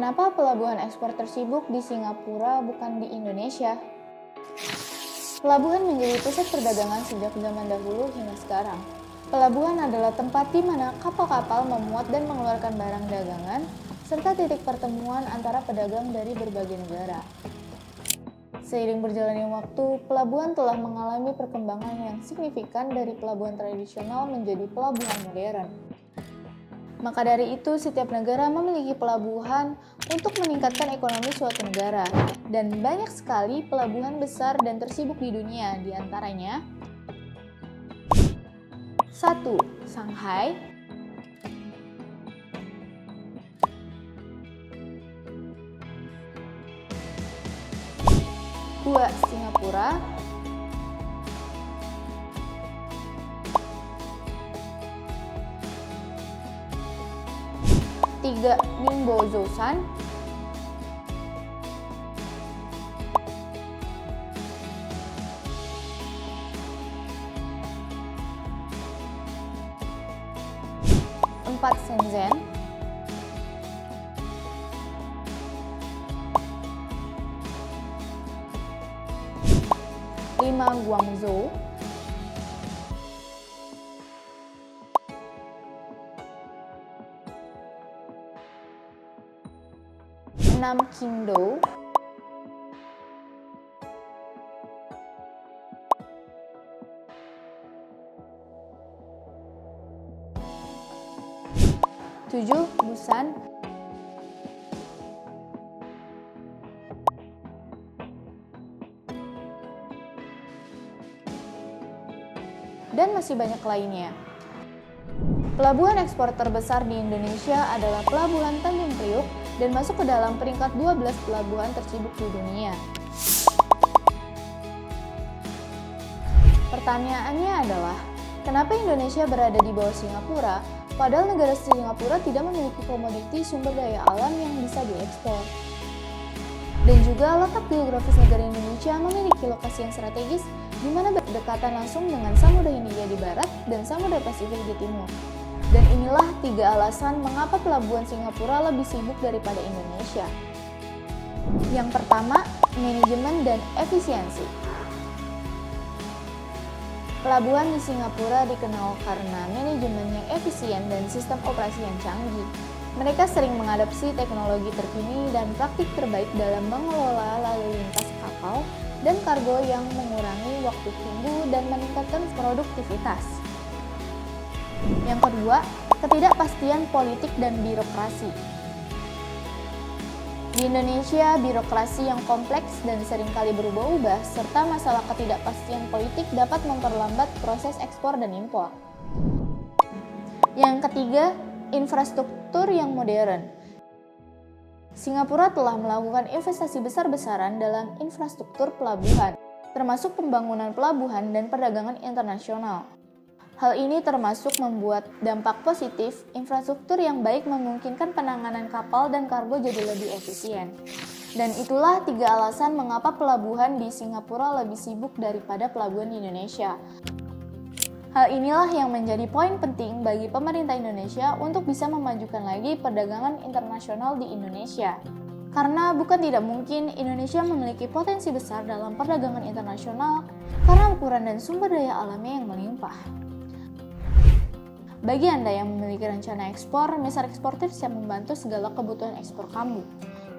Kenapa pelabuhan ekspor tersibuk di Singapura bukan di Indonesia? Pelabuhan menjadi pusat perdagangan sejak zaman dahulu hingga sekarang. Pelabuhan adalah tempat di mana kapal-kapal memuat dan mengeluarkan barang dagangan, serta titik pertemuan antara pedagang dari berbagai negara. Seiring berjalannya waktu, pelabuhan telah mengalami perkembangan yang signifikan dari pelabuhan tradisional menjadi pelabuhan modern. Maka dari itu, setiap negara memiliki pelabuhan untuk meningkatkan ekonomi suatu negara. Dan banyak sekali pelabuhan besar dan tersibuk di dunia, di antaranya 1. Shanghai 2. Singapura 3. Ningbo Zhoushan 4. Shenzhen 5. Guangzhou 6. Qingdao 7. Busan 'dan masih banyak lainnya. Pelabuhan ekspor terbesar di Indonesia adalah Pelabuhan Tanjung Priuk dan masuk ke dalam peringkat 12 pelabuhan tersibuk di dunia. Pertanyaannya adalah, kenapa Indonesia berada di bawah Singapura, padahal negara Singapura tidak memiliki komoditi sumber daya alam yang bisa diekspor? Dan juga letak geografis negara Indonesia memiliki lokasi yang strategis di mana berdekatan langsung dengan Samudra Hindia di barat dan Samudra Pasifik di timur. Dan inilah 3 alasan mengapa pelabuhan Singapura lebih sibuk daripada Indonesia. Yang pertama, manajemen dan efisiensi. Pelabuhan di Singapura dikenal karena manajemen yang efisien dan sistem operasi yang canggih. Mereka sering mengadopsi teknologi terkini dan praktik terbaik dalam mengelola lalu lintas kapal dan kargo yang mengurangi waktu tunggu dan meningkatkan produktivitas. Yang kedua, ketidakpastian politik dan birokrasi. Di Indonesia, birokrasi yang kompleks dan seringkali berubah-ubah serta masalah ketidakpastian politik dapat memperlambat proses ekspor dan impor. Yang ketiga, infrastruktur yang modern. Singapura telah melakukan investasi besar-besaran dalam infrastruktur pelabuhan, termasuk pembangunan pelabuhan dan perdagangan internasional. Hal ini termasuk membuat dampak positif, infrastruktur yang baik memungkinkan penanganan kapal dan kargo jadi lebih efisien. Dan itulah 3 alasan mengapa pelabuhan di Singapura lebih sibuk daripada pelabuhan di Indonesia. Hal inilah yang menjadi poin penting bagi pemerintah Indonesia untuk bisa memajukan lagi perdagangan internasional di Indonesia. Karena bukan tidak mungkin Indonesia memiliki potensi besar dalam perdagangan internasional karena ukuran dan sumber daya alamnya yang melimpah. Bagi Anda yang memiliki rencana ekspor, Mr. Eksportir siap membantu segala kebutuhan ekspor kamu.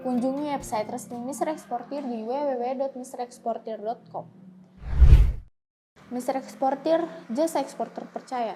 Kunjungi website resmi Mr. Eksportir di www.mreksportir.com. Mr. Eksportir, jasa ekspor terpercaya.